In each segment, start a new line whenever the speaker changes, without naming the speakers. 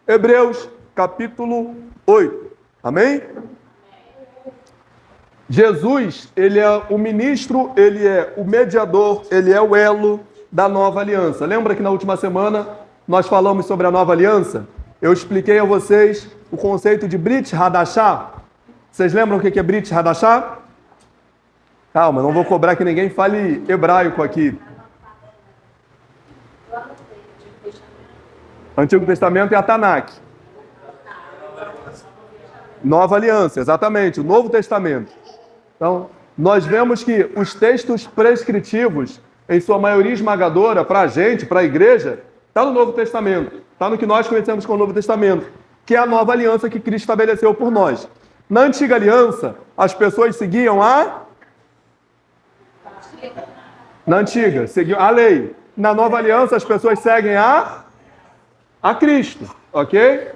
Hebreus, capítulo 8. Amém? Jesus, ele é o ministro, ele é o mediador, ele é o elo da nova aliança. Lembra que na última semana nós falamos sobre a nova aliança? Eu expliquei a vocês o conceito de Brit Hadashah. Vocês lembram o que é Brit Hadashah? Calma, não vou cobrar que ninguém fale hebraico aqui. Antigo Testamento é a Tanakh. Nova aliança, exatamente, o Novo Testamento. Então, nós vemos que os textos prescritivos, em sua maioria esmagadora, para a gente, para a igreja, está no Novo Testamento. Está no que nós conhecemos como Novo Testamento, que é a nova aliança que Cristo estabeleceu por nós. Na antiga aliança, as pessoas seguiam Na antiga, seguiam a lei. Na nova aliança, as pessoas seguem a Cristo, ok?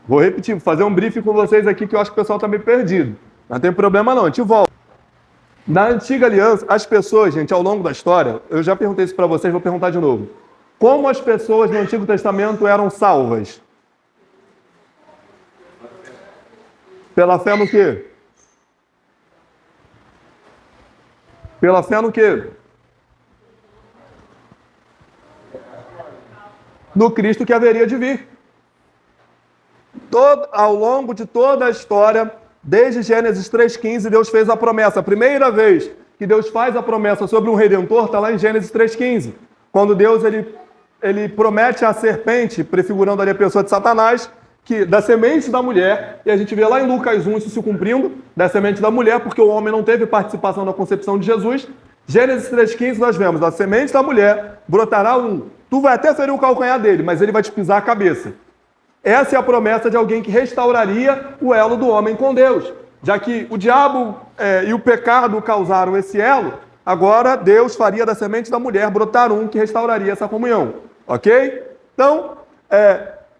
Vou repetir, vou fazer um briefing com vocês aqui, que eu acho que o pessoal está meio perdido. Não tem problema não, a gente volta. Na antiga aliança, as pessoas, gente, ao longo da história, eu já perguntei isso para vocês, vou perguntar de novo. Como as pessoas no Antigo Testamento eram salvas? Pela fé no quê? Pela fé no quê? No Cristo que haveria de vir. Ao longo de toda a história, desde Gênesis 3,15, Deus fez a promessa. A primeira vez que Deus faz a promessa sobre um Redentor está lá em Gênesis 3,15. Quando Deus ele promete à serpente, prefigurando ali a pessoa de Satanás, que da semente da mulher, e a gente vê lá em Lucas 1 isso se cumprindo, da semente da mulher, porque o homem não teve participação na concepção de Jesus. Gênesis 3,15 nós vemos, da semente da mulher brotará tu vai até ferir o calcanhar dele, mas ele vai te pisar a cabeça. Essa é a promessa de alguém que restauraria o elo do homem com Deus. Já que o diabo e o pecado causaram esse elo, agora Deus faria da semente da mulher brotar que restauraria essa comunhão. Ok? Então,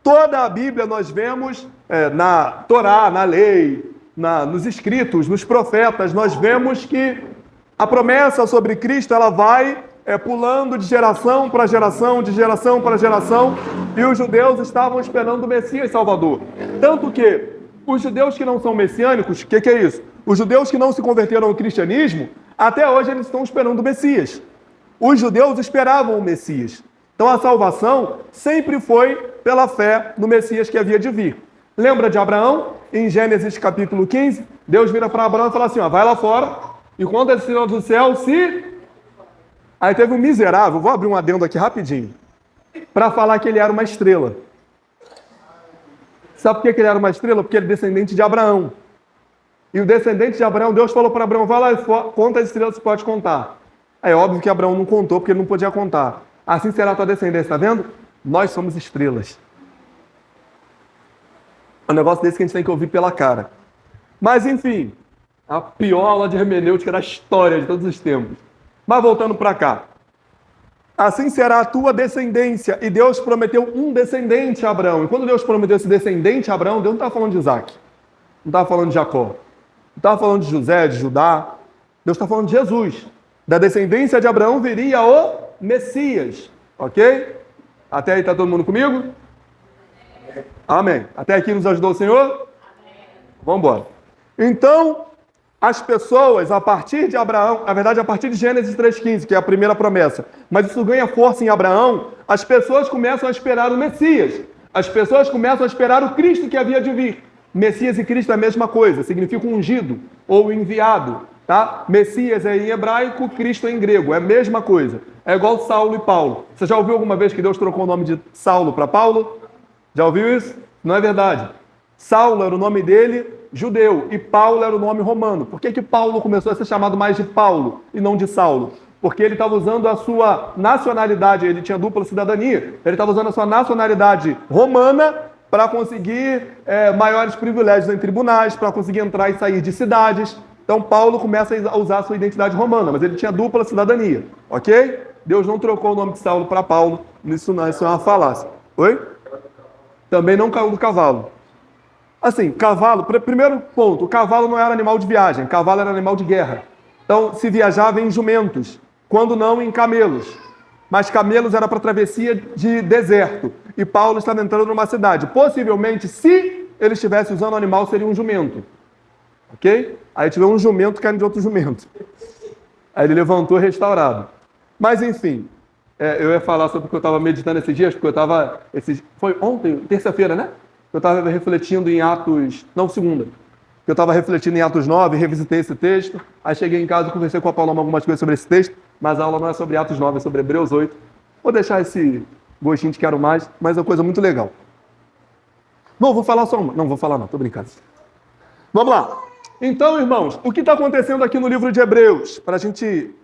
toda a Bíblia nós vemos, na Torá, na lei, nos escritos, nos profetas, nós vemos que a promessa sobre Cristo ela vai pulando de geração para geração, de geração para geração, e os judeus estavam esperando o Messias Salvador. Tanto que os judeus que não são messiânicos, o que é isso? Os judeus que não se converteram ao cristianismo, até hoje eles estão esperando o Messias. Os judeus esperavam o Messias. Então a salvação sempre foi pela fé no Messias que havia de vir. Lembra de Abraão? Em Gênesis capítulo 15, Deus vira para Abraão e fala assim, vai lá fora, e quando as estrelas do céu Aí teve um miserável, vou abrir um adendo aqui rapidinho, para falar que ele era uma estrela. Sabe por que ele era uma estrela? Porque ele é descendente de Abraão. E o descendente de Abraão, Deus falou para Abraão, vai lá e conta as estrelas que pode contar. É óbvio que Abraão não contou, porque ele não podia contar. Assim será a tua descendência, está vendo? Nós somos estrelas. É um negócio desse que a gente tem que ouvir pela cara. Mas, enfim, a pior aula de hermenêutica da história de todos os tempos. Mas voltando para cá. Assim será a tua descendência. E Deus prometeu um descendente a Abraão. E quando Deus prometeu esse descendente a Abraão, Deus não estava falando de Isaac. Não estava falando de Jacó. Não estava falando de José, de Judá. Deus está falando de Jesus. Da descendência de Abraão viria o Messias. Ok? Até aí está todo mundo comigo? Amém. Até aqui nos ajudou o Senhor? Vamos embora. Então, as pessoas, a partir de Abraão, na verdade, a partir de Gênesis 3,15, que é a primeira promessa, mas isso ganha força em Abraão, as pessoas começam a esperar o Messias. As pessoas começam a esperar o Cristo que havia de vir. Messias e Cristo é a mesma coisa, significa ungido ou enviado, tá? Messias é em hebraico, Cristo é em grego, é a mesma coisa. É igual Saulo e Paulo. Você já ouviu alguma vez que Deus trocou o nome de Saulo para Paulo? Já ouviu isso? Não é verdade. Saulo era o nome dele, judeu, e Paulo era o nome romano. Por que Paulo começou a ser chamado mais de Paulo e não de Saulo? Porque ele estava usando a sua nacionalidade, ele tinha dupla cidadania, ele estava usando a sua nacionalidade romana para conseguir maiores privilégios em tribunais, para conseguir entrar e sair de cidades. Então Paulo começa a usar a sua identidade romana, mas ele tinha dupla cidadania, ok? Deus não trocou o nome de Saulo para Paulo, isso é uma falácia. Oi? Também não caiu do cavalo. Assim, cavalo, primeiro ponto, o cavalo não era animal de viagem, cavalo era animal de guerra. Então, se viajava em jumentos, quando não em camelos. mas camelos era para travessia de deserto. E Paulo estava entrando numa cidade. Possivelmente, se ele estivesse usando o animal, seria um jumento. Ok? Aí tiver um jumento caindo de outro jumento. Aí ele levantou restaurado. Mas enfim, eu ia falar sobre o que eu estava meditando esses dias, porque eu estava... Foi ontem, terça-feira, né? Eu estava refletindo em Atos... Não, segunda. Eu estava refletindo em Atos 9, revisitei esse texto. Aí cheguei em casa e conversei com a Paloma algumas coisas sobre esse texto. Mas a aula não é sobre Atos 9, é sobre Hebreus 8. Vou deixar esse gostinho de quero mais, mas é uma coisa muito legal. Não, vou falar só uma. Não, vou falar não, tô brincando. Vamos lá. Então, irmãos, o que está acontecendo aqui no livro de Hebreus? Para a gente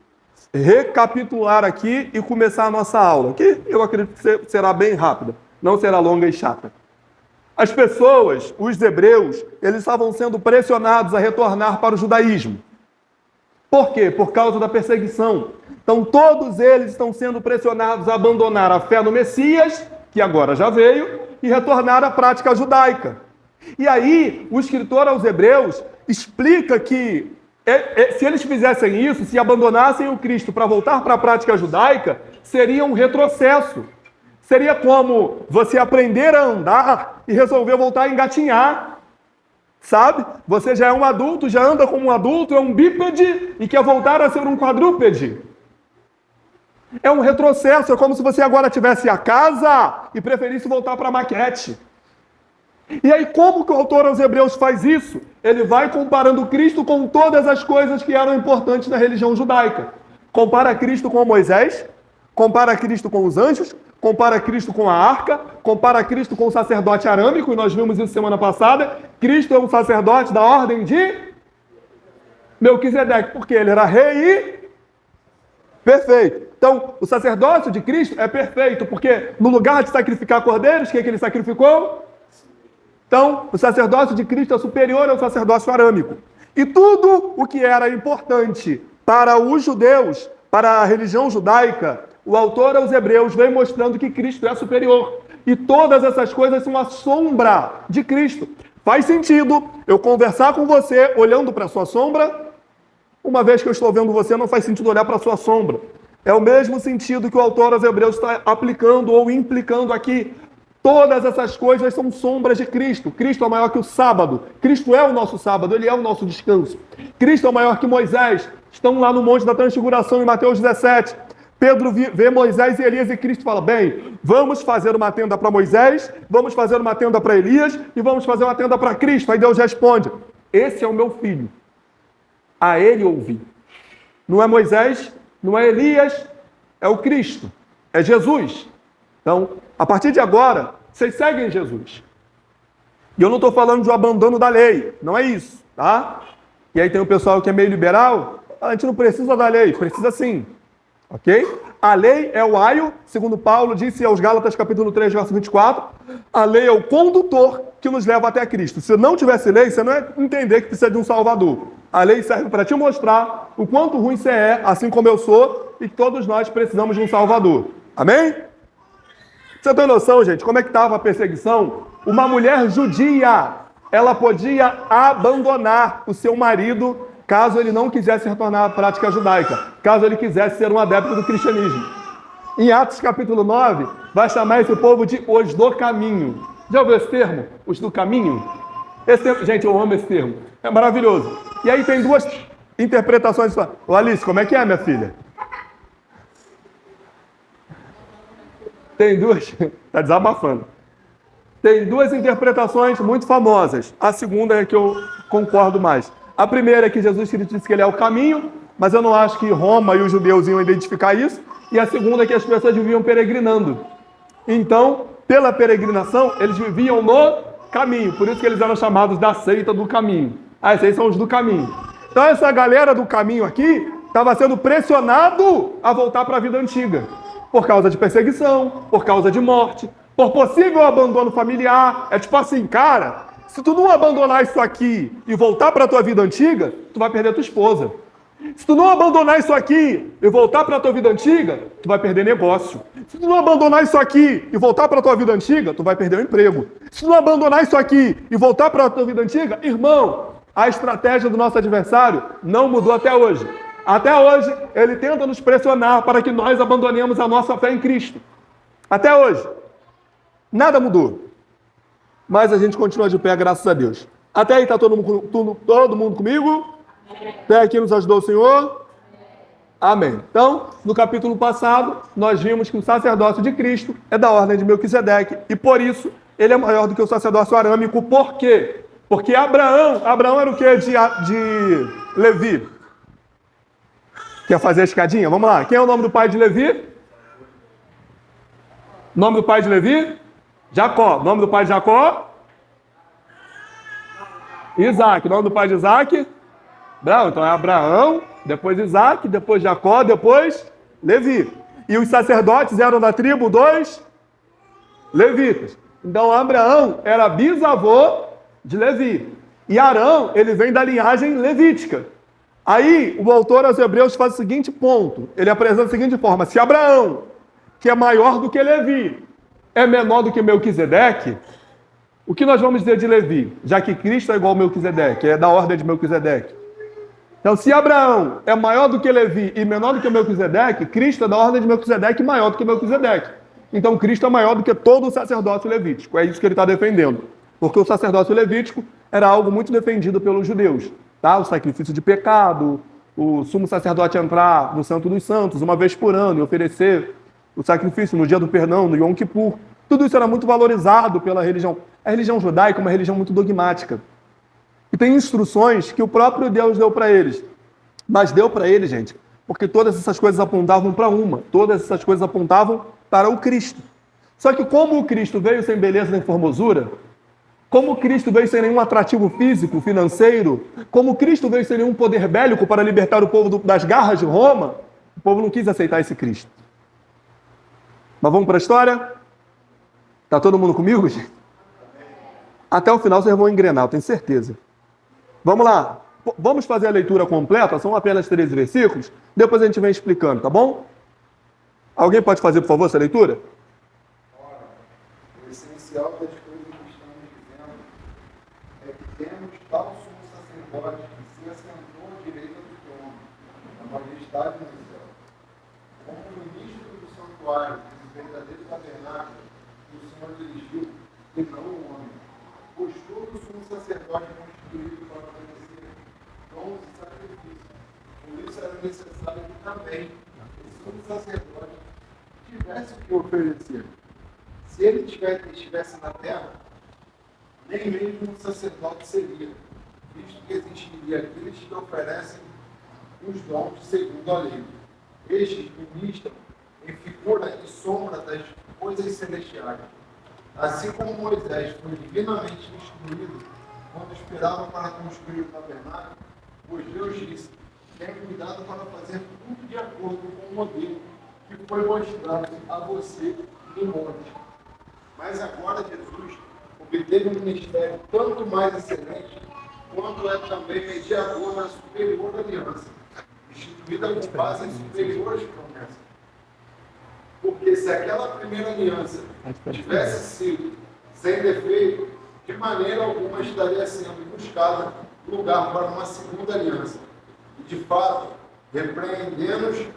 recapitular aqui e começar a nossa aula, que eu acredito que será bem rápida, não será longa e chata. As pessoas, os hebreus, eles estavam sendo pressionados a retornar para o judaísmo. Por quê? Por causa da perseguição. Então, todos eles estão sendo pressionados a abandonar a fé no Messias, que agora já veio, e retornar à prática judaica. E aí, o escritor aos Hebreus explica que se eles fizessem isso, se abandonassem o Cristo para voltar para a prática judaica, seria um retrocesso. Seria como você aprender a andar e resolver voltar a engatinhar. Sabe? Você já é um adulto, já anda como um adulto, é um bípede e quer voltar a ser um quadrúpede. É um retrocesso, é como se você agora tivesse a casa e preferisse voltar para a maquete. E aí, como que o autor aos Hebreus faz isso? Ele vai comparando Cristo com todas as coisas que eram importantes na religião judaica. Compara Cristo com Moisés, compara Cristo com os anjos, compara Cristo com a arca, compara Cristo com o sacerdote arâmico, e nós vimos isso semana passada. Cristo é um sacerdote da ordem de Melquisedeque, porque ele era rei e perfeito. Então, o sacerdócio de Cristo é perfeito, porque no lugar de sacrificar cordeiros, o que ele sacrificou? Então, o sacerdócio de Cristo é superior ao sacerdócio arâmico. E tudo o que era importante para os judeus, para a religião judaica, o autor aos Hebreus vem mostrando que Cristo é superior. E todas essas coisas são a sombra de Cristo. Faz sentido eu conversar com você olhando para a sua sombra? Uma vez que eu estou vendo você, não faz sentido olhar para a sua sombra. É o mesmo sentido que o autor aos Hebreus está aplicando ou implicando aqui. Todas essas coisas são sombras de Cristo. Cristo é maior que o sábado. Cristo é o nosso sábado, ele é o nosso descanso. Cristo é maior que Moisés. Estão lá no Monte da Transfiguração, em Mateus 17. Pedro vê Moisés e Elias e Cristo fala, bem, vamos fazer uma tenda para Moisés, vamos fazer uma tenda para Elias e vamos fazer uma tenda para Cristo. Aí Deus responde, esse é o meu filho. A ele ouvi. Não é Moisés, não é Elias, é o Cristo, é Jesus. Então, a partir de agora, vocês seguem Jesus. E eu não estou falando de um abandono da lei, não é isso, tá? E aí tem o pessoal que é meio liberal, a gente não precisa da lei, precisa sim. Ok? A lei é o aio, segundo Paulo disse aos Gálatas capítulo 3, verso 24, a lei é o condutor que nos leva até Cristo. Se não tivesse lei, você não ia entender que precisa de um Salvador. A lei serve para te mostrar o quanto ruim você é, assim como eu sou, e que todos nós precisamos de um Salvador. Amém? Você tem noção, gente, como é que estava a perseguição? Uma mulher judia, ela podia abandonar o seu marido caso ele não quisesse retornar à prática judaica, caso ele quisesse ser um adepto do cristianismo. Em Atos capítulo 9, vai chamar esse povo de os do caminho. Já ouviu esse termo? Os do caminho? Esse termo, gente, eu amo esse termo. É maravilhoso. E aí tem duas interpretações. Ô Alice, como é que é, minha filha? Tem duas... Está desabafando. Tem duas interpretações muito famosas. A segunda é que eu concordo mais. A primeira é que Jesus Cristo disse que ele é o caminho, mas eu não acho que Roma e os judeus iam identificar isso. E a segunda é que as pessoas viviam peregrinando. Então, pela peregrinação, eles viviam no caminho. Por isso que eles eram chamados da seita do caminho. Ah, esses aí são os do caminho. Então, essa galera do caminho aqui estava sendo pressionado a voltar para a vida antiga. Por causa de perseguição, por causa de morte, por possível abandono familiar. É tipo assim, cara, se tu não abandonar isso aqui e voltar para a tua vida antiga, tu vai perder a tua esposa. Se tu não abandonar isso aqui e voltar para a tua vida antiga, tu vai perder negócio. Se tu não abandonar isso aqui e voltar para a tua vida antiga, tu vai perder o emprego. Se tu não abandonar isso aqui e voltar para a tua vida antiga, irmão, a estratégia do nosso adversário não mudou até hoje. Até hoje, ele tenta nos pressionar para que nós abandonemos a nossa fé em Cristo. Até hoje. Nada mudou. Mas a gente continua de pé, graças a Deus. Até aí está todo mundo comigo? Até aqui nos ajudou o Senhor? Amém. Então, no capítulo passado, nós vimos que o sacerdócio de Cristo é da ordem de Melquisedeque. E por isso, ele é maior do que o sacerdócio arâmico. Por quê? Porque Abraão era o quê de Levi? Quer fazer a escadinha? Vamos lá. Quem é o nome do pai de Levi? Nome do pai de Levi? Jacó. Nome do pai de Jacó? Isaac. Nome do pai de Isaac? Abraão. Então é Abraão, depois Isaac, depois Jacó, depois Levi. E os sacerdotes eram da tribo dos levitas. Então Abraão era bisavô de Levi. E Arão, ele vem da linhagem levítica. Aí, o autor aos Hebreus faz o seguinte ponto. Ele apresenta da seguinte forma. Se Abraão, que é maior do que Levi, é menor do que Melquisedeque, o que nós vamos dizer de Levi? Já que Cristo é igual a Melquisedeque, é da ordem de Melquisedeque. Então, se Abraão é maior do que Levi e menor do que Melquisedeque, Cristo é da ordem de Melquisedeque e maior do que Melquisedeque. Então, Cristo é maior do que todo o sacerdócio levítico. É isso que ele está defendendo. Porque o sacerdócio levítico era algo muito defendido pelos judeus. Tá? O sacrifício de pecado, o sumo sacerdote entrar no Santo dos Santos uma vez por ano e oferecer o sacrifício no dia do perdão, no Yom Kippur. Tudo isso era muito valorizado pela religião. A religião judaica é uma religião muito dogmática. E tem instruções que o próprio Deus deu para eles. Mas deu para eles, gente, porque todas essas coisas apontavam para uma. Todas essas coisas apontavam para o Cristo. Só que como o Cristo veio sem beleza nem formosura, como Cristo veio sem nenhum atrativo físico, financeiro, como Cristo veio sem nenhum poder bélico para libertar o povo das garras de Roma, o povo não quis aceitar esse Cristo. Mas vamos para a história? Está todo mundo comigo, gente? Até o final vocês vão engrenar, eu tenho certeza. Vamos lá. Vamos fazer a leitura completa, são apenas 13 versículos, depois a gente vem explicando, tá bom? Alguém pode fazer, por favor, essa leitura?
Ora, o essencial das coisas que estamos dizendo é que temos tal sumo sacerdote que se assentou à direita do trono, na majestade do céu, como ministro do santuário, do verdadeiro tabernáculo, que o Senhor dirigiu, e não o homem. Pois todo sumo sacerdote é constituído para oferecer dons e sacrifícios. Por isso era necessário que também o sumo sacerdote tivesse o que oferecer. Se ele estivesse na terra, nem mesmo um sacerdote seria, visto que existiria aqueles que oferecem os dons segundo a lei. Estes ministram em figura e sombra das coisas celestiais. Assim como Moisés foi divinamente instruído quando esperava para construir o tabernáculo, pois Deus disse: tenha cuidado para fazer tudo de acordo com o modelo que foi mostrado a você no monte. Mas agora Jesus obteve um ministério tanto mais excelente, quanto é também mediador na superior aliança, instituída com base em superiores promessas. Porque se aquela primeira aliança tivesse sido sem defeito, de maneira alguma estaria sendo buscada lugar para uma segunda aliança. E de fato, repreendendo-os,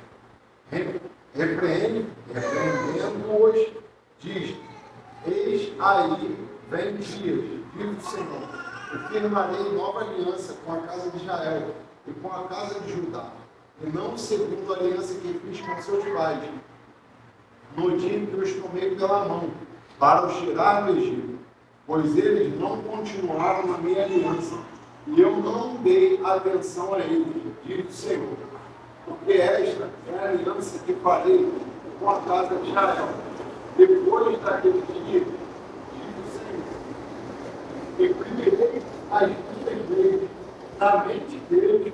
diz: eis aí vem dias, diz o Senhor, eu firmarei nova aliança com a casa de Israel e com a casa de Judá, e não segundo a aliança que fiz com seus pais, no dia em que os tomei pela mão, para os tirar do Egito, pois eles não continuaram na minha aliança, e eu não dei atenção a eles, diz o Senhor. Porque esta é a aliança que farei com a casa de Israel, depois daquele dia, diz o Senhor. Imprimirei as minhas leis na mente deles,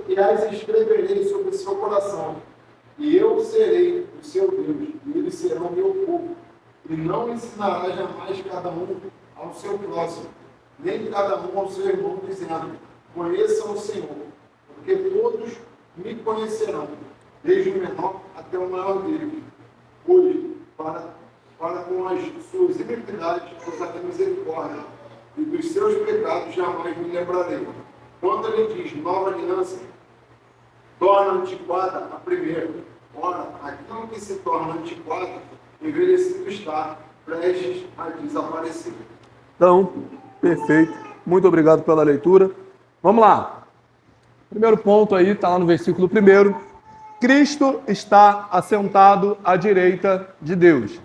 e as escreverei sobre o seu coração. E eu serei o seu Deus, e eles serão meu povo. E não ensinará jamais cada um ao seu próximo, nem cada um ao seu irmão, dizendo: conheçam o Senhor, porque todos me conhecerão, desde o menor até o maior deles. Pois, para com as suas iniquidades, usar misericórdia, e dos seus pecados jamais me lembrarei. Quando ele diz nova aliança, torna antiquada a primeira. Ora, aquilo que se torna antiquado, envelhecido está, prestes a desaparecer.
Então, perfeito. Muito obrigado pela leitura. Vamos lá. Primeiro ponto aí, está lá no versículo 1. Cristo está assentado à direita de Deus.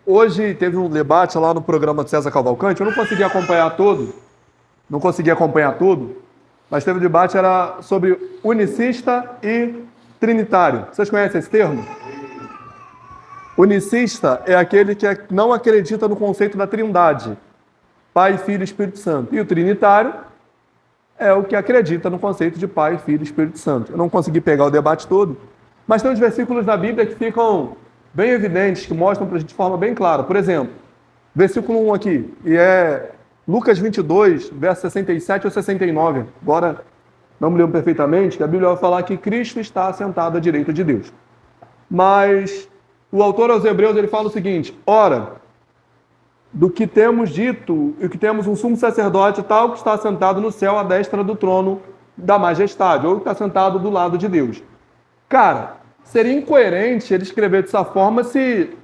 Hoje teve um debate lá no programa de César Cavalcante, eu não consegui acompanhar tudo, mas teve um debate, era sobre unicista e trinitário. Vocês conhecem esse termo? Unicista é aquele que não acredita no conceito da trindade, Pai, Filho e Espírito Santo. E o trinitário é o que acredita no conceito de Pai, Filho e Espírito Santo. Eu não consegui pegar o debate todo, mas tem uns versículos da Bíblia que ficam bem evidentes, que mostram para a gente de forma bem clara. Por exemplo, versículo 1 aqui, e é Lucas 22, verso 67 ou 69. Agora, não me lembro perfeitamente, que a Bíblia vai falar que Cristo está assentado à direita de Deus. Mas o autor aos Hebreus, ele fala o seguinte: ora, do que temos dito, e que temos um sumo sacerdote tal que está sentado no céu à destra do trono da majestade, ou que está sentado do lado de Deus. Cara, seria incoerente ele escrever dessa forma se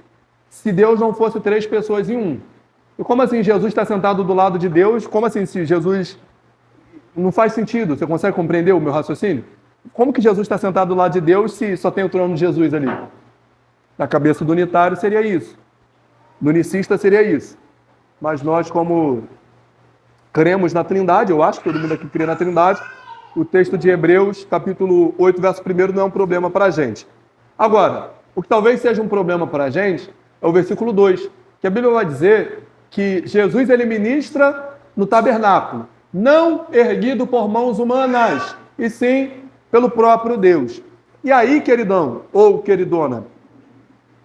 Deus não fosse 3 pessoas em um. E como assim Jesus está sentado do lado de Deus? Como assim se Jesus... Não faz sentido. Você consegue compreender o meu raciocínio? Como que Jesus está sentado do lado de Deus se só tem o trono de Jesus ali? Na cabeça do unitário seria isso. Do unicista seria isso. Mas nós, como cremos na Trindade, eu acho que todo mundo aqui crê na Trindade, o texto de Hebreus, capítulo 8, verso 1, não é um problema para a gente. Agora, o que talvez seja um problema para a gente é o versículo 2, que a Bíblia vai dizer que Jesus ele ministra no tabernáculo, não erguido por mãos humanas, e sim pelo próprio Deus. E aí, queridão ou queridona,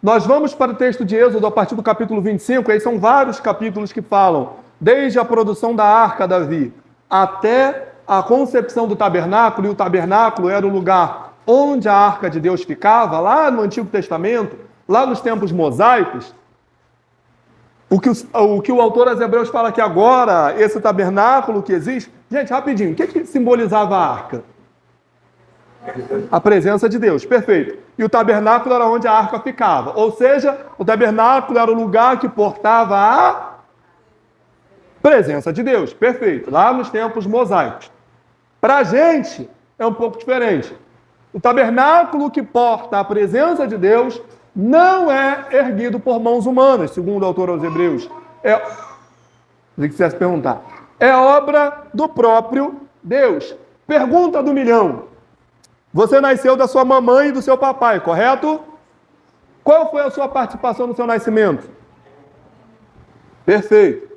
nós vamos para o texto de Êxodo a partir do capítulo 25, aí são vários capítulos que falam, desde a produção da arca, Davi, até a concepção do tabernáculo, e o tabernáculo era o lugar onde a arca de Deus ficava, lá no Antigo Testamento, lá nos tempos mosaicos. O que o autor aos Hebreus fala que agora, esse tabernáculo que existe... Gente, rapidinho, o que simbolizava a arca? A presença de Deus, perfeito. E o tabernáculo era onde a arca ficava. Ou seja, o tabernáculo era o lugar que portava a presença de Deus, perfeito. Lá nos tempos mosaicos. Para a gente, é um pouco diferente. O tabernáculo que porta a presença de Deus não é erguido por mãos humanas, segundo o autor aos Hebreus. Se quisesse perguntar. É obra do próprio Deus. Pergunta do milhão. Você nasceu da sua mamãe e do seu papai, correto? Qual foi a sua participação no seu nascimento? Perfeito.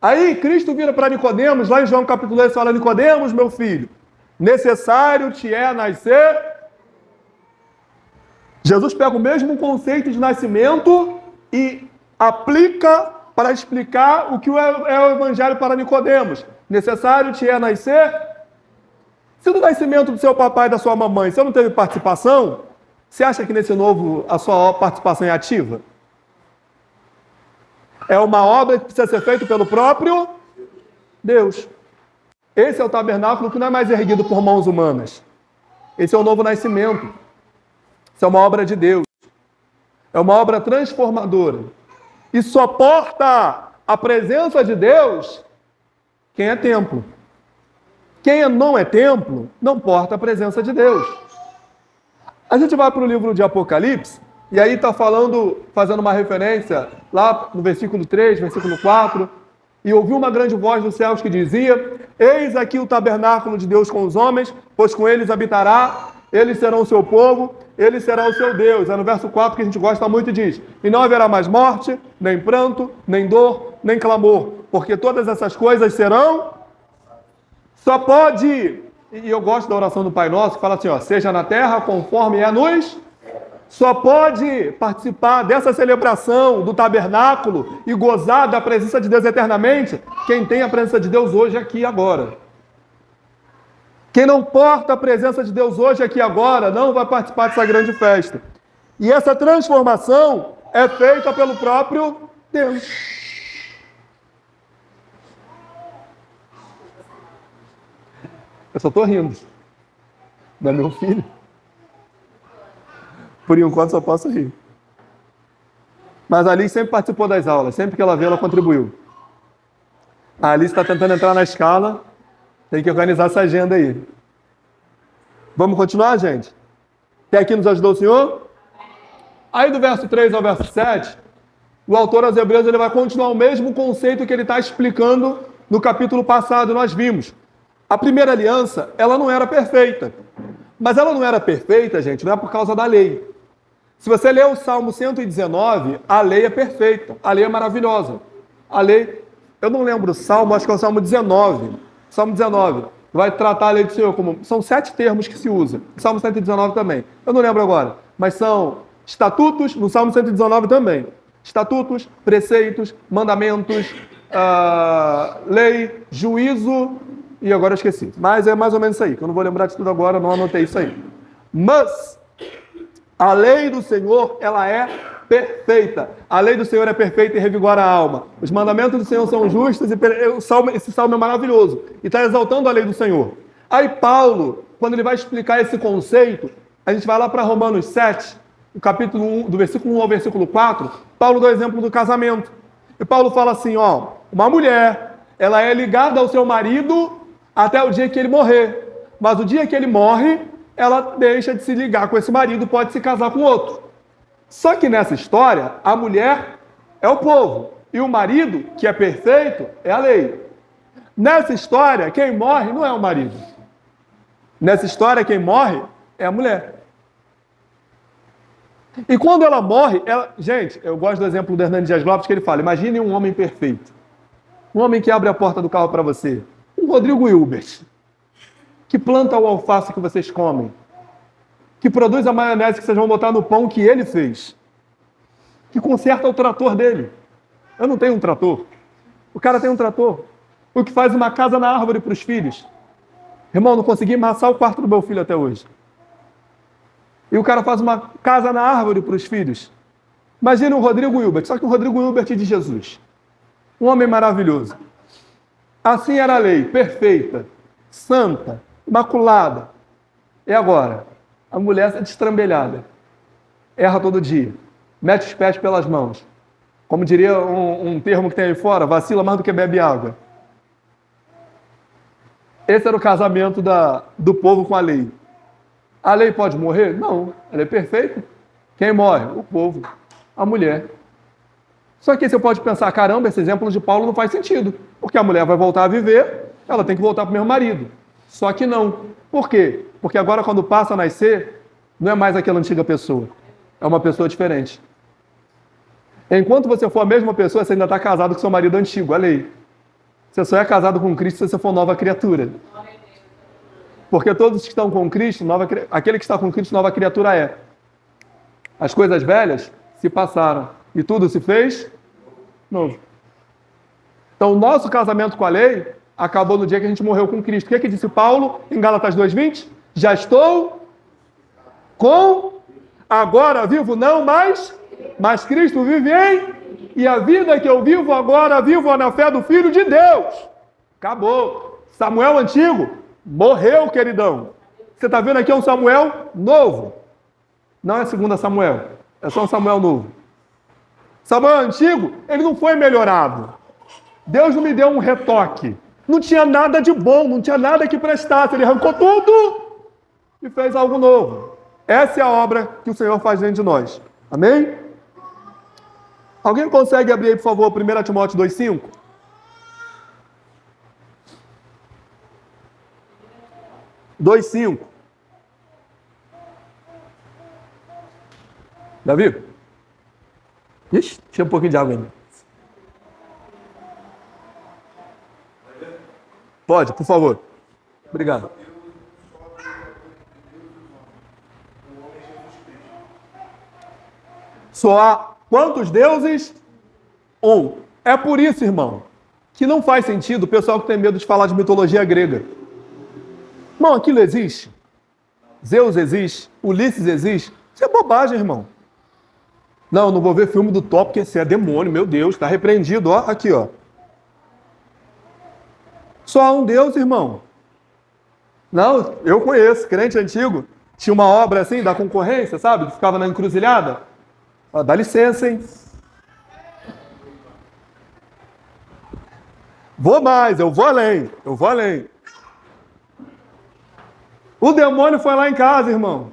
Aí Cristo vira para Nicodemos, lá em João capítulo 2, fala: Nicodemos, meu filho, necessário te é nascer. Jesus pega o mesmo conceito de nascimento e aplica para explicar o que é o evangelho para Nicodemos. Necessário te é nascer. Se no nascimento do seu papai e da sua mamãe você não teve participação, você acha que nesse novo a sua participação é ativa? É uma obra que precisa ser feita pelo próprio Deus. Esse é o tabernáculo que não é mais erguido por mãos humanas. Esse é o novo nascimento. Isso é uma obra de Deus. É uma obra transformadora. E só porta a presença de Deus quem é templo. Quem não é templo, não porta a presença de Deus. A gente vai para o livro de Apocalipse, e aí está fazendo uma referência lá no versículo 3, versículo 4, e ouviu uma grande voz dos céus que dizia: eis aqui o tabernáculo de Deus com os homens, pois com eles habitará, eles serão o seu povo, ele será o seu Deus. É no verso 4 que a gente gosta muito e diz: e não haverá mais morte, nem pranto, nem dor, nem clamor, porque todas essas coisas serão... Só pode, e eu gosto da oração do Pai Nosso, que fala assim, ó, seja na terra conforme é nos... Só pode participar dessa celebração do tabernáculo e gozar da presença de Deus eternamente quem tem a presença de Deus hoje, aqui e agora. Quem não porta a presença de Deus hoje, aqui e agora, não vai participar dessa grande festa. E essa transformação é feita pelo próprio Deus. Eu só estou rindo. Não é meu filho. Por enquanto só posso rir. Mas a Alice sempre participou das aulas. Sempre que ela veio, ela contribuiu. A Alice está tentando entrar na escala. Tem que organizar essa agenda aí. Vamos continuar, gente? Até aqui nos ajudou o Senhor? Aí do verso 3 ao verso 7, o autor aos Hebreus ele vai continuar o mesmo conceito que ele está explicando no capítulo passado, nós vimos. A primeira aliança, ela não era perfeita. Mas ela não era perfeita, gente, não é por causa da lei. Se você ler o Salmo 119, a lei é perfeita, a lei é maravilhosa. A lei, eu não lembro o Salmo, acho que é o Salmo 19. Salmo 19 vai tratar a lei do Senhor como... São 7 termos que se usa. Salmo 119 também. Eu não lembro agora, mas são estatutos, no Salmo 119 também. Estatutos, preceitos, mandamentos, lei, juízo, e agora eu esqueci. Mas é mais ou menos isso aí, que eu não vou lembrar de tudo agora, não anotei isso aí. Mas a lei do Senhor, ela é perfeita. A lei do Senhor é perfeita e revigora a alma. Os mandamentos do Senhor são justos e esse salmo é maravilhoso. E está exaltando a lei do Senhor. Aí Paulo, quando ele vai explicar esse conceito, a gente vai lá para Romanos 7, o capítulo 1, do versículo 1 ao versículo 4, Paulo dá o exemplo do casamento. E Paulo fala assim, ó, uma mulher, ela é ligada ao seu marido até o dia que ele morrer. Mas o dia que ele morre, ela deixa de se ligar com esse marido, pode se casar com outro. Só que nessa história, a mulher é o povo e o marido, que é perfeito, é a lei. Nessa história, quem morre não é o marido. Nessa história, quem morre é a mulher. E quando ela morre, gente, eu gosto do exemplo do Hernani Dias Lopes, que ele fala, imagine um homem perfeito. Um homem que abre a porta do carro para você. Um Rodrigo Hilbert, que planta o alface que vocês comem, que produz a maionese que vocês vão botar no pão que ele fez, que conserta o trator dele. Eu não tenho um trator. O cara tem um trator. O que faz uma casa na árvore para os filhos. Irmão, não consegui amassar o quarto do meu filho até hoje. E o cara faz uma casa na árvore para os filhos. Imagina o Rodrigo Hilbert, só que o Rodrigo Hilbert de Jesus. Um homem maravilhoso. Assim era a lei, perfeita, santa, imaculada. E agora? A mulher é destrambelhada. Erra todo dia. Mete os pés pelas mãos. Como diria um termo que tem aí fora, vacila mais do que bebe água. Esse era o casamento do povo com a lei. A lei pode morrer? Não. Ela é perfeita. Quem morre? O povo. A mulher. Só que aí você pode pensar, caramba, esse exemplo de Paulo não faz sentido. Porque a mulher vai voltar a viver, ela tem que voltar para o mesmo marido. Só que não. Por quê? Porque agora quando passa a nascer, não é mais aquela antiga pessoa. É uma pessoa diferente. Enquanto você for a mesma pessoa, você ainda está casado com seu marido antigo, a lei. Você só é casado com Cristo se você for nova criatura. Porque todos que estão com Cristo, aquele que está com Cristo, nova criatura é. As coisas velhas se passaram e tudo se fez novo. Então, o nosso casamento com a lei acabou no dia que a gente morreu com Cristo. O que disse Paulo em Gálatas 2:20? Já estou com, agora vivo não mais, mas Cristo vive em, e a vida que eu vivo agora, vivo na fé do Filho de Deus. Acabou. Samuel antigo morreu, queridão. Você está vendo aqui é um Samuel novo. Não é 2 Samuel, é só um Samuel novo. Samuel antigo, ele não foi melhorado. Deus não me deu um retoque. Não tinha nada de bom, não tinha nada que prestasse. Ele arrancou tudo e fez algo novo. Essa é a obra que o Senhor faz dentro de nós. Amém? Alguém consegue abrir aí, por favor, 1 Timóteo 2,5? Davi? Ixi, tinha um pouquinho de água ainda. Pode, por favor. Obrigado. Só há quantos deuses? Um. É por isso, irmão, que não faz sentido o pessoal que tem medo de falar de mitologia grega. Irmão, aquilo existe. Zeus existe. Ulisses existe. Isso é bobagem, irmão. Não, não vou ver filme do Thor porque esse é demônio, meu Deus, está repreendido, ó, aqui, ó. Só há um Deus, irmão. Não, eu conheço, crente antigo. Tinha uma obra assim, da concorrência, sabe? Que ficava na encruzilhada. Ó, dá licença, hein? Vou mais, eu vou além, eu vou além. O demônio foi lá em casa, irmão.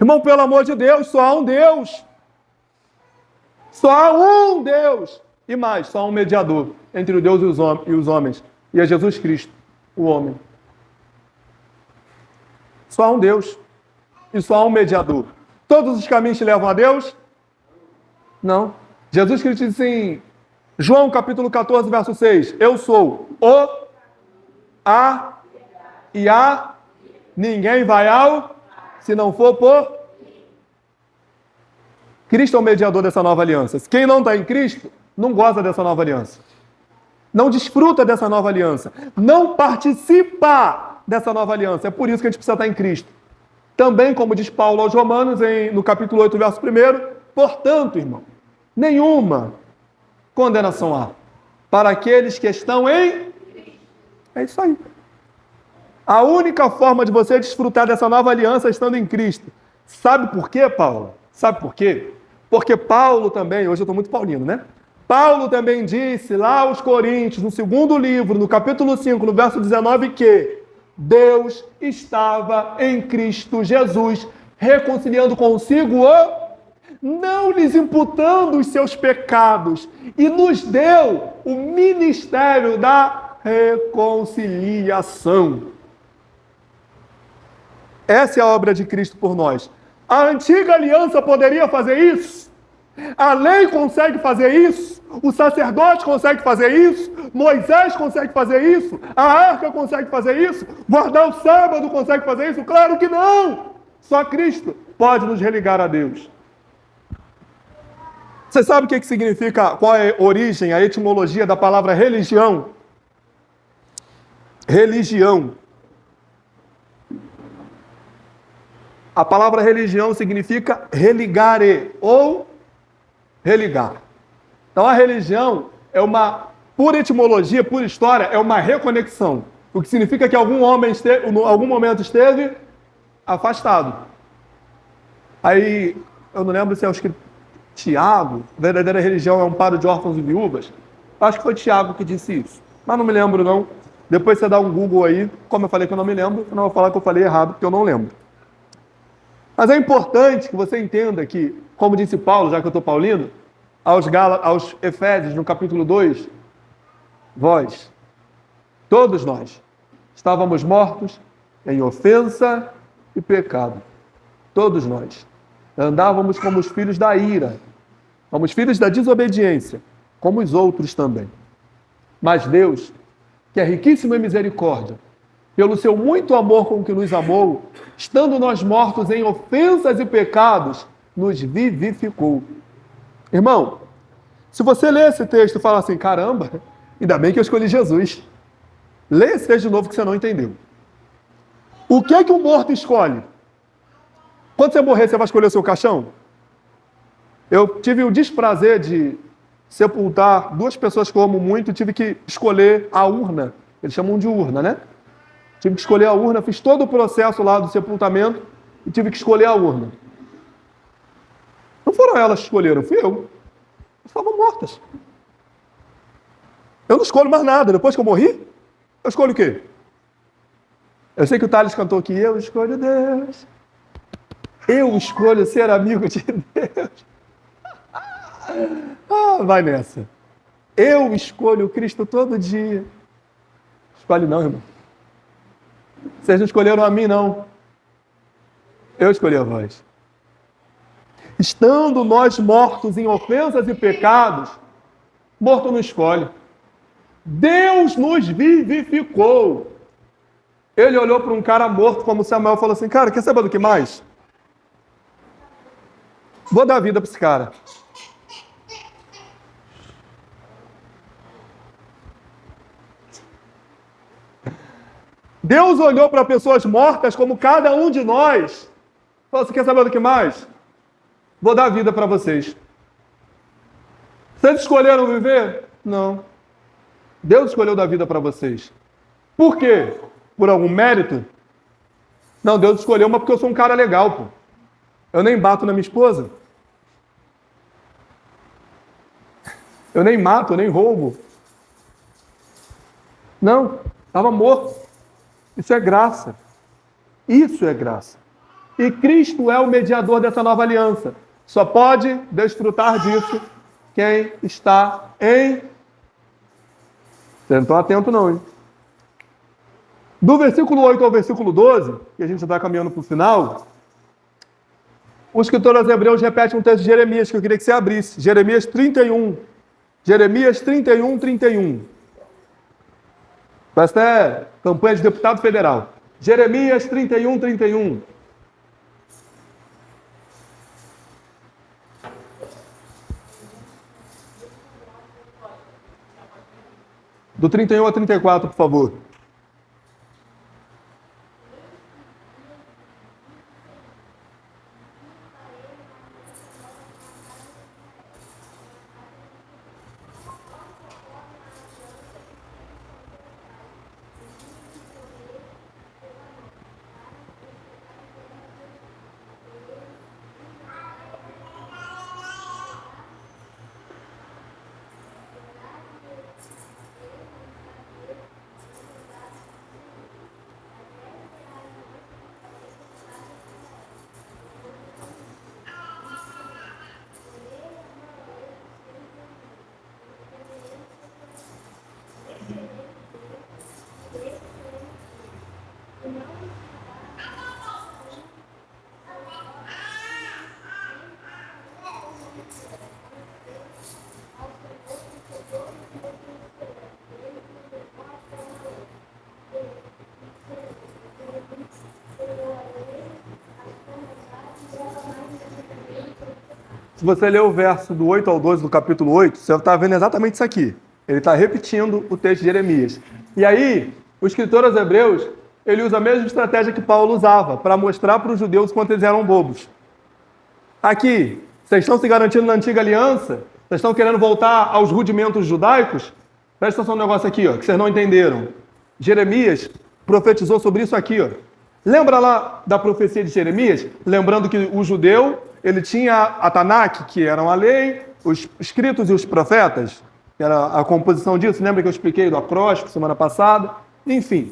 Irmão, pelo amor de Deus, só há um Deus. Só há um Deus. E mais, só há um mediador entre o Deus e os homens. E é Jesus Cristo, o homem. Só há um Deus. E só há um mediador. Todos os caminhos te levam a Deus? Não. Jesus Cristo disse em João capítulo 14, verso 6. Eu sou o, a e a. Ninguém vai ao, se não for por. Cristo é o mediador dessa nova aliança. Quem não está em Cristo, não goza dessa nova aliança. Não desfruta dessa nova aliança. Não participa dessa nova aliança. É por isso que a gente precisa estar em Cristo. Também, como diz Paulo aos Romanos, no capítulo 8, verso 1, portanto, irmão, nenhuma condenação há para aqueles que estão em... É isso aí. A única forma de você desfrutar dessa nova aliança é estando em Cristo. Sabe por quê, Paulo? Sabe por quê? Porque Paulo também, hoje eu estou muito paulino, né? Paulo também disse lá aos Coríntios, no segundo livro, no capítulo 5, no verso 19, que Deus estava em Cristo Jesus, reconciliando consigo não lhes imputando os seus pecados, e nos deu o ministério da reconciliação. Essa é a obra de Cristo por nós. A antiga aliança poderia fazer isso? A lei consegue fazer isso? O sacerdote consegue fazer isso? Moisés consegue fazer isso? A arca consegue fazer isso? Guardar o sábado consegue fazer isso? Claro que não! Só Cristo pode nos religar a Deus. Você sabe o que significa, qual é a origem, a etimologia da palavra religião? Religião. A palavra religião significa religare ou religar. Então a religião é uma, por etimologia, por história, é uma reconexão. O que significa que algum homem em algum momento esteve afastado. Aí, eu não lembro se é o escrito Tiago, verdadeira religião é um amparo de órfãos e viúvas. Acho que foi Tiago que disse isso. Mas não me lembro, não. Depois você dá um Google aí, como eu falei que eu não me lembro, eu não vou falar que eu falei errado, porque eu não lembro. Mas é importante que você entenda que, como disse Paulo, já que eu estou paulino, aos Efésios, no capítulo 2, vós, todos nós, estávamos mortos em ofensa e pecado. Todos nós. Andávamos como os filhos da ira, como os filhos da desobediência, como os outros também. Mas Deus, que é riquíssimo em misericórdia, pelo seu muito amor com que nos amou, estando nós mortos em ofensas e pecados, nos vivificou. Irmão, se você ler esse texto e falar assim, caramba, ainda bem que eu escolhi Jesus. Lê esse texto de novo que você não entendeu. O que é que o morto escolhe? Quando você morrer, você vai escolher o seu caixão? Eu tive o desprazer de sepultar duas pessoas que eu amo muito, tive que escolher a urna. Eles chamam de urna, né? Tive que escolher a urna, fiz todo o processo lá do sepultamento e tive que escolher a urna. Não foram elas que escolheram, fui eu. Elas estavam mortas. Eu não escolho mais nada. Depois que eu morri, eu escolho o quê? Eu sei que o Thales cantou aqui, eu escolho Deus. Eu escolho ser amigo de Deus. Vai nessa. Eu escolho Cristo todo dia. Escolhe não, irmão. Vocês não escolheram a mim, não. Eu escolhi a vós. Estando nós mortos em ofensas e pecados, morto não escolhe. Deus nos vivificou. Ele olhou para um cara morto como Samuel e falou assim, cara, quer saber do que mais? Vou dar vida para esse cara. Deus olhou para pessoas mortas como cada um de nós. Falou assim, quer saber do que mais? Vou dar vida para vocês. Vocês escolheram viver? Não. Deus escolheu dar vida para vocês. Por quê? Por algum mérito? Não, Deus escolheu uma porque eu sou um cara legal, pô. Eu nem bato na minha esposa. Eu nem mato, eu nem roubo. Não, estava morto. Isso é graça. Isso é graça. E Cristo é o mediador dessa nova aliança. Só pode desfrutar disso quem está em... Vocês não estão atentos não, hein? Do versículo 8 ao versículo 12, que a gente está caminhando para o final, o escritor aos Hebreus repete um texto de Jeremias, que eu queria que você abrisse. Jeremias 31. Jeremias 31, 31. Parece até campanha de deputado federal. Jeremias 31, 31. Do 31 a 34, por favor. Se você ler o verso do 8 ao 12 do capítulo 8, você está vendo exatamente isso aqui. Ele está repetindo o texto de Jeremias. E aí, o escritor aos Hebreus, ele usa a mesma estratégia que Paulo usava para mostrar para os judeus quanto eles eram bobos. Aqui, vocês estão se garantindo na antiga aliança? Vocês estão querendo voltar aos rudimentos judaicos? Presta atenção no negócio aqui, ó, que vocês não entenderam. Jeremias profetizou sobre isso aqui, ó. Lembra lá da profecia de Jeremias? Lembrando que o judeu, ele tinha a Tanakh, que eram a lei, os escritos e os profetas, que era a composição disso. Lembra que eu expliquei do acróstico semana passada? Enfim,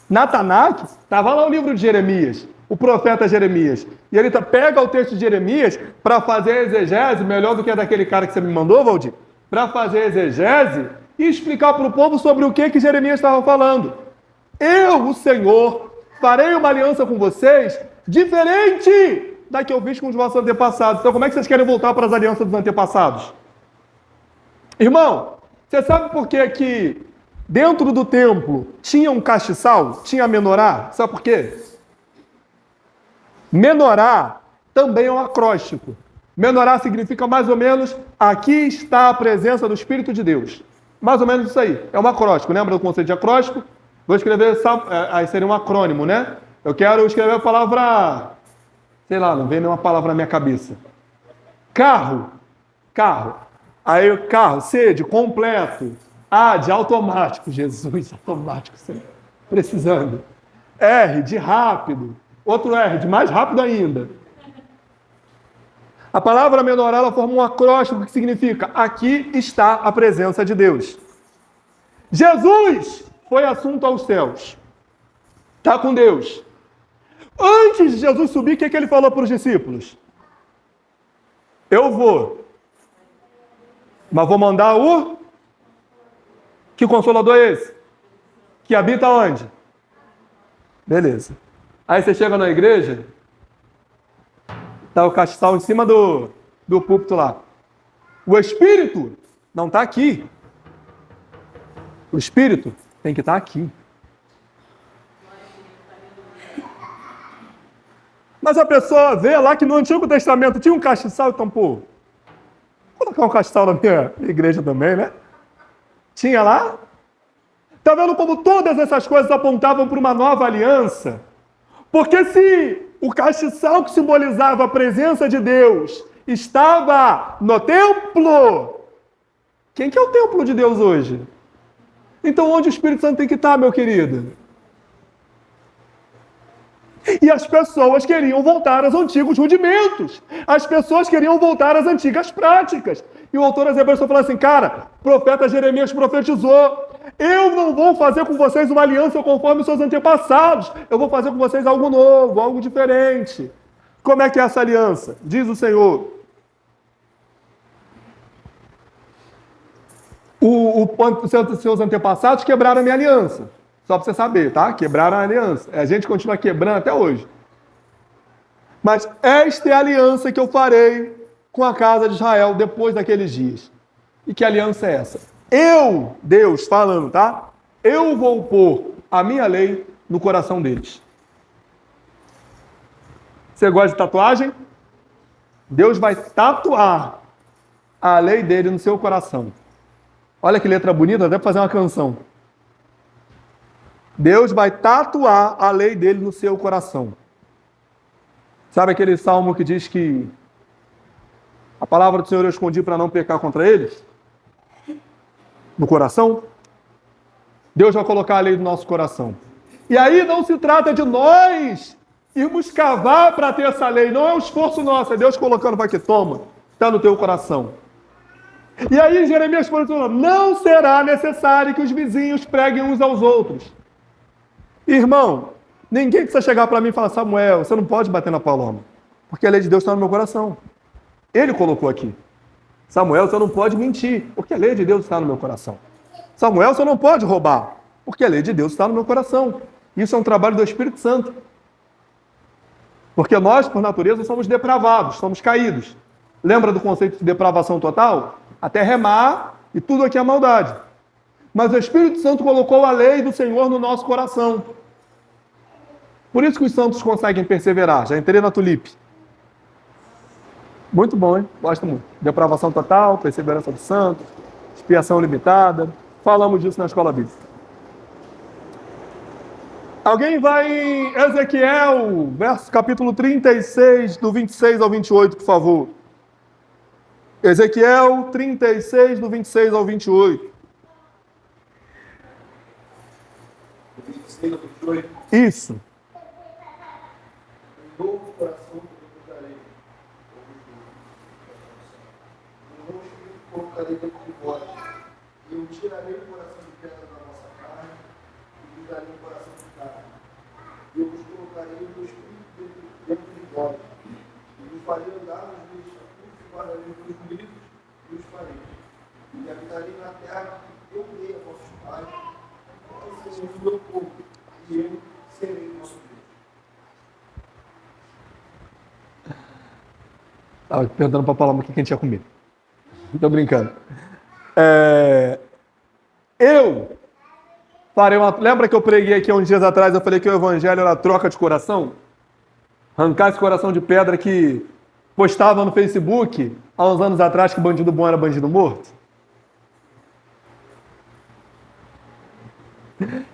na Tanakh estava lá o livro de Jeremias, o profeta Jeremias. E ele pega o texto de Jeremias para fazer a exegese, melhor do que a daquele cara que você me mandou, Valdir, para fazer a exegese e explicar para o povo sobre o que Jeremias estava falando. Eu, o Senhor, farei uma aliança com vocês diferente da que eu fiz com os vossos antepassados. Então, como é que vocês querem voltar para as alianças dos antepassados? Irmão, você sabe por que dentro do templo tinha um castiçal, tinha a menorá? Sabe por quê? Menorá também é um acróstico. Menorá significa mais ou menos, aqui está a presença do Espírito de Deus. Mais ou menos isso aí. É um acróstico. Lembra do conceito de acróstico? Vou escrever, aí seria um acrônimo, né? Eu quero escrever a palavra, sei lá, não vem nenhuma palavra na minha cabeça. Carro. Carro. Aí carro, C de completo. A de automático. Jesus, automático, sempre precisando. R de rápido. Outro R de mais rápido ainda. A palavra menorá, ela forma um acróstico que significa aqui está a presença de Deus. Jesus foi assunto aos céus. Está com Deus. Antes de Jesus subir, o que ele falou para os discípulos? Eu vou. Mas vou mandar o... Que consolador é esse? Que habita onde? Beleza. Aí você chega na igreja, está o castiçal em cima do púlpito lá. O Espírito não está aqui. O Espírito tem que estar aqui. Mas a pessoa vê lá que no Antigo Testamento tinha um castiçal, então, pô, vou colocar um castiçal na minha igreja também, né? Tinha lá. Está vendo como todas essas coisas apontavam para uma nova aliança? Porque se o castiçal que simbolizava a presença de Deus estava no templo, quem que é o templo de Deus hoje? Então onde o Espírito Santo tem que estar, meu querido? E as pessoas queriam voltar aos antigos rudimentos. As pessoas queriam voltar às antigas práticas. E o autor das Hebreus falou assim, cara, o profeta Jeremias profetizou, eu não vou fazer com vocês uma aliança conforme os seus antepassados, eu vou fazer com vocês algo novo, algo diferente. Como é que é essa aliança? Diz o Senhor. Os seus antepassados quebraram a minha aliança. Só para você saber, tá? Quebraram a aliança. A gente continua quebrando até hoje. Mas esta é a aliança que eu farei com a casa de Israel depois daqueles dias. E que aliança é essa? Eu, Deus falando, tá? Eu vou pôr a minha lei no coração deles. Você gosta de tatuagem? Deus vai tatuar a lei dele no seu coração. Olha que letra bonita, dá para fazer uma canção. Deus vai tatuar a lei dele no seu coração. Sabe aquele salmo que diz que a palavra do Senhor eu escondi para não pecar contra eles? No coração? Deus vai colocar a lei no nosso coração. E aí não se trata de nós irmos cavar para ter essa lei. Não é um esforço nosso, é Deus colocando, vai que toma, está no teu coração. E aí Jeremias falou, não será necessário que os vizinhos preguem uns aos outros. Irmão, ninguém precisa chegar para mim e falar, Samuel, você não pode bater na paloma, porque a lei de Deus está no meu coração. Ele colocou aqui. Samuel, você não pode mentir, porque a lei de Deus está no meu coração. Samuel, você não pode roubar, porque a lei de Deus está no meu coração. Isso é um trabalho do Espírito Santo. Porque nós, por natureza, somos depravados, somos caídos. Lembra do conceito de depravação total? A terra é má e tudo aqui é maldade. Mas o Espírito Santo colocou a lei do Senhor no nosso coração. Por isso que os santos conseguem perseverar. Já entrei na tulipe. Muito bom, hein? Gosto muito. Depravação total, perseverança do santo, expiação limitada. Falamos disso na escola bíblica. Alguém vai em Ezequiel, capítulo 36, do 26 ao 28, por favor. Ezequiel 36, do 26 ao 28.
26 ao 28.
Isso.
Um novo coração que eu darei. Um novo espírito colocarei dentro de vós. E eu tirarei o coração de pedra da vossa carne e vos darei um coração de carne. E eu vos colocarei o meu espírito dentro de vós. E vos farei andar nos meus estatutos e guardarei os meus livros e os farei. E habitarei na terra que eu dei a vossos pais, porque sereis o meu povo, e eu serei o nosso Deus.
Estava perguntando para a Paloma o que a gente ia comer. Estou brincando. Eu farei uma... Lembra que eu preguei aqui há uns dias atrás, eu falei que o evangelho era troca de coração? Arrancar esse coração de pedra que postava no Facebook há uns anos atrás que bandido bom era bandido morto?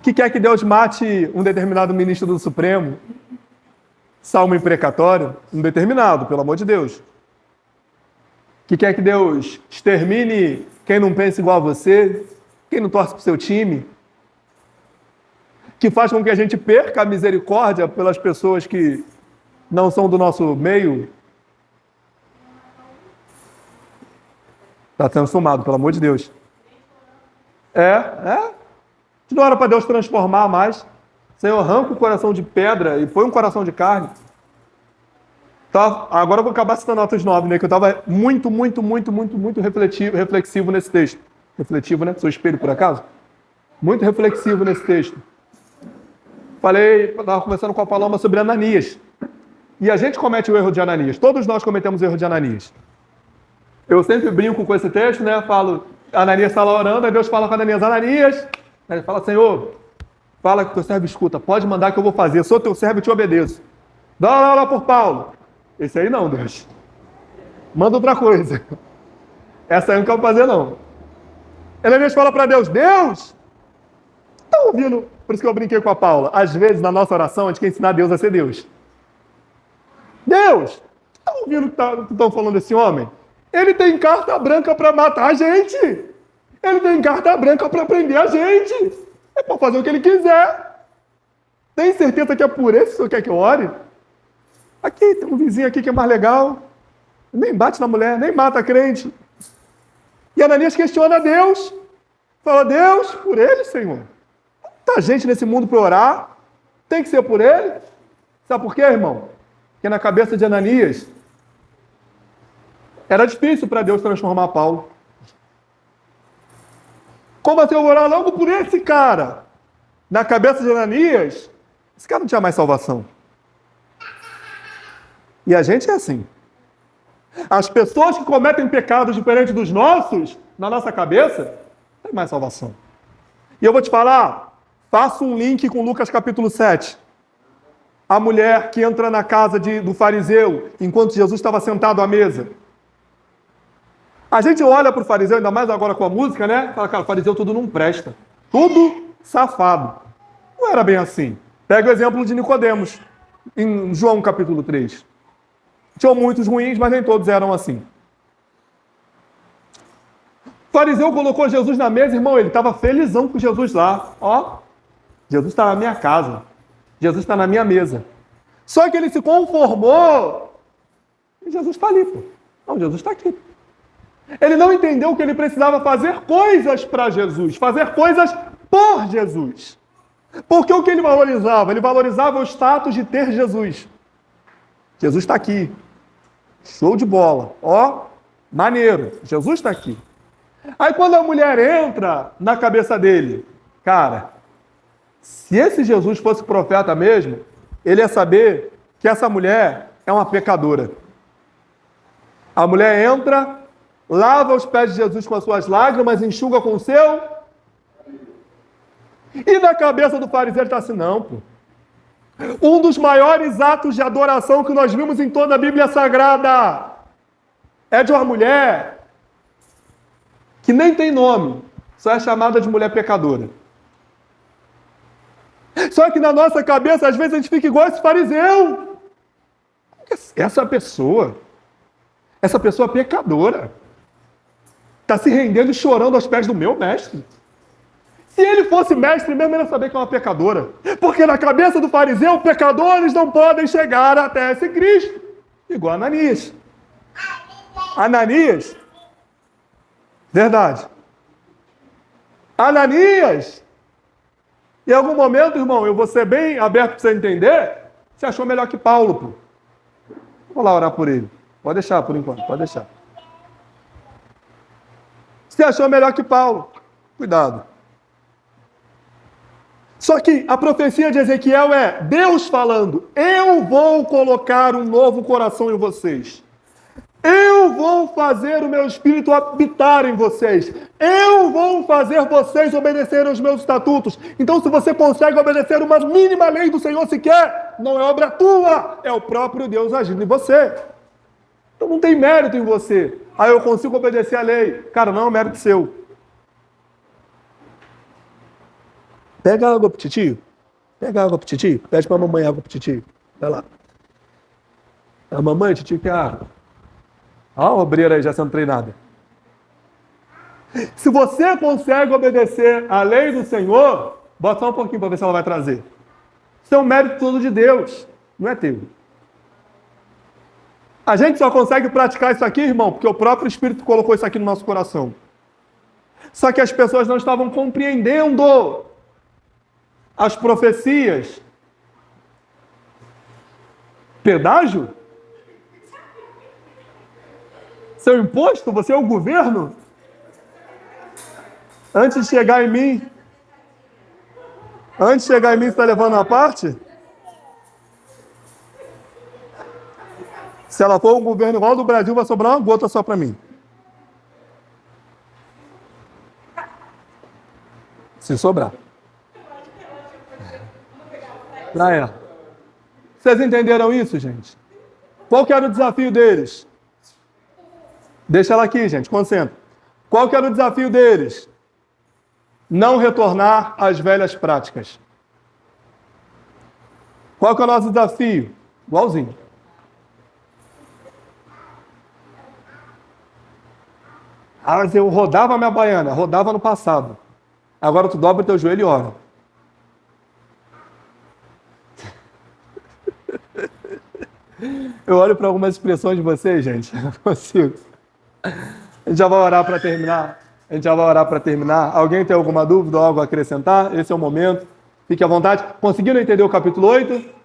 Que quer que Deus mate um determinado ministro do Supremo? Salmo imprecatório? Um determinado, pelo amor de Deus. Que quer que Deus extermine quem não pensa igual a você, quem não torce para o seu time, que faz com que a gente perca a misericórdia pelas pessoas que não são do nosso meio. Está sendo sumado, pelo amor de Deus. Não era para Deus transformar mais. Senhor, arranca o coração de pedra e põe um coração de carne. Tá? Agora eu vou acabar citando Atos 9, né? Que eu estava muito reflexivo nesse texto. Refletivo, né? Sou espelho, por acaso? Muito reflexivo nesse texto. Estava conversando com a Paloma sobre Ananias. E a gente comete o erro de Ananias. Todos nós cometemos o erro de Ananias. Eu sempre brinco com esse texto, né? Falo, Ananias está lá orando, aí Deus fala com Ananias, Ananias, ele fala, Senhor, fala que teu servo escuta, pode mandar que eu vou fazer, sou teu servo e te obedeço. Dá lá por Paulo. Esse aí não, Deus. Manda outra coisa. Essa aí eu não quero fazer, não. Ananias fala para Deus, Deus, tá ouvindo? Por isso que eu brinquei com a Paula. Às vezes, na nossa oração, a gente quer ensinar Deus a ser Deus. Deus, tá ouvindo o que estão falando desse homem? Ele tem carta branca para matar a gente. Ele tem carta branca para prender a gente. É para fazer o que ele quiser. Tem certeza que é por esse que o senhor quer que eu ore? Aqui, tem um vizinho aqui que é mais legal. Nem bate na mulher, nem mata a crente. E Ananias questiona Deus. Fala, Deus, por ele, Senhor. Muita gente nesse mundo para orar. Tem que ser por ele. Sabe por quê, irmão? Porque na cabeça de Ananias era difícil para Deus transformar Paulo. Como assim eu vou orar logo por esse cara? Na cabeça de Ananias, esse cara não tinha mais salvação. E a gente é assim. As pessoas que cometem pecados diferentes dos nossos, na nossa cabeça, não tem mais salvação. E eu vou te falar, faça um link com Lucas capítulo 7. A mulher que entra na casa do fariseu, enquanto Jesus estava sentado à mesa. A gente olha para o fariseu, ainda mais agora com a música, né? Fala, cara, o fariseu tudo não presta. Tudo safado. Não era bem assim. Pega o exemplo de Nicodemos, em João capítulo 3. Tinham muitos ruins, mas nem todos eram assim. O fariseu colocou Jesus na mesa, irmão, ele estava felizão com Jesus lá. Ó, Jesus está na minha casa. Jesus está na minha mesa. Só que ele se conformou e Jesus está ali, pô. Não, Jesus está aqui. Ele não entendeu que ele precisava fazer coisas para Jesus, fazer coisas por Jesus. Porque o que ele valorizava? Ele valorizava o status de ter Jesus. Jesus está aqui. Show de bola. Ó, maneiro. Jesus está aqui. Aí quando a mulher entra na cabeça dele, cara, se esse Jesus fosse profeta mesmo, ele ia saber que essa mulher é uma pecadora. A mulher entra, lava os pés de Jesus com as suas lágrimas, enxuga com o seu. E na cabeça do fariseu ele está assim, não, pô. Um dos maiores atos de adoração que nós vimos em toda a Bíblia Sagrada é de uma mulher que nem tem nome, só é chamada de mulher pecadora. Só que na nossa cabeça, às vezes, a gente fica igual esse fariseu. Essa pessoa pecadora, está se rendendo e chorando aos pés do meu mestre. Se ele fosse mestre mesmo, ele ia saber que é uma pecadora. Porque na cabeça do fariseu, pecadores não podem chegar até esse Cristo. Igual Ananias. Ananias, verdade. Ananias, em algum momento, irmão, eu vou ser bem aberto para você entender, você achou melhor que Paulo, pô. Vou lá orar por ele. Pode deixar por enquanto, pode deixar. Você achou melhor que Paulo. Cuidado. Só que a profecia de Ezequiel é Deus falando, eu vou colocar um novo coração em vocês. Eu vou fazer o meu espírito habitar em vocês. Eu vou fazer vocês obedecerem aos meus estatutos. Então, se você consegue obedecer uma mínima lei do Senhor sequer, não é obra tua, é o próprio Deus agindo em você. Então não tem mérito em você. Ah, eu consigo obedecer a lei. Cara, não é um mérito seu. Pega água pro titio. Pega água pro titio. Pede pra mamãe água pro titio. Vai lá. A mamãe, o titio quer água. Olha a obreira aí já sendo treinada. Se você consegue obedecer a lei do Senhor, bota só um pouquinho para ver se ela vai trazer. Isso é um mérito todo de Deus, não é teu. A gente só consegue praticar isso aqui, irmão, porque o próprio Espírito colocou isso aqui no nosso coração. Só que as pessoas não estavam compreendendo as profecias. Pedágio? Seu imposto? Você é o governo? Antes de chegar em mim, você está levando uma parte? Se ela for um governo igual ao do Brasil, vai sobrar uma gota só para mim. Se sobrar. Pra ela. Vocês entenderam isso, gente? Qual que era o desafio deles? Deixa ela aqui, gente, concentra. Qual que era o desafio deles? Não retornar às velhas práticas. Qual que é o nosso desafio? Igualzinho. Ah, mas eu rodava a minha baiana, rodava no passado. Agora tu dobra o teu joelho e ora. Eu olho para algumas expressões de vocês, gente. Eu não consigo. A gente já vai orar para terminar. Alguém tem alguma dúvida ou algo a acrescentar? Esse é o momento. Fique à vontade. Conseguiram entender o capítulo 8?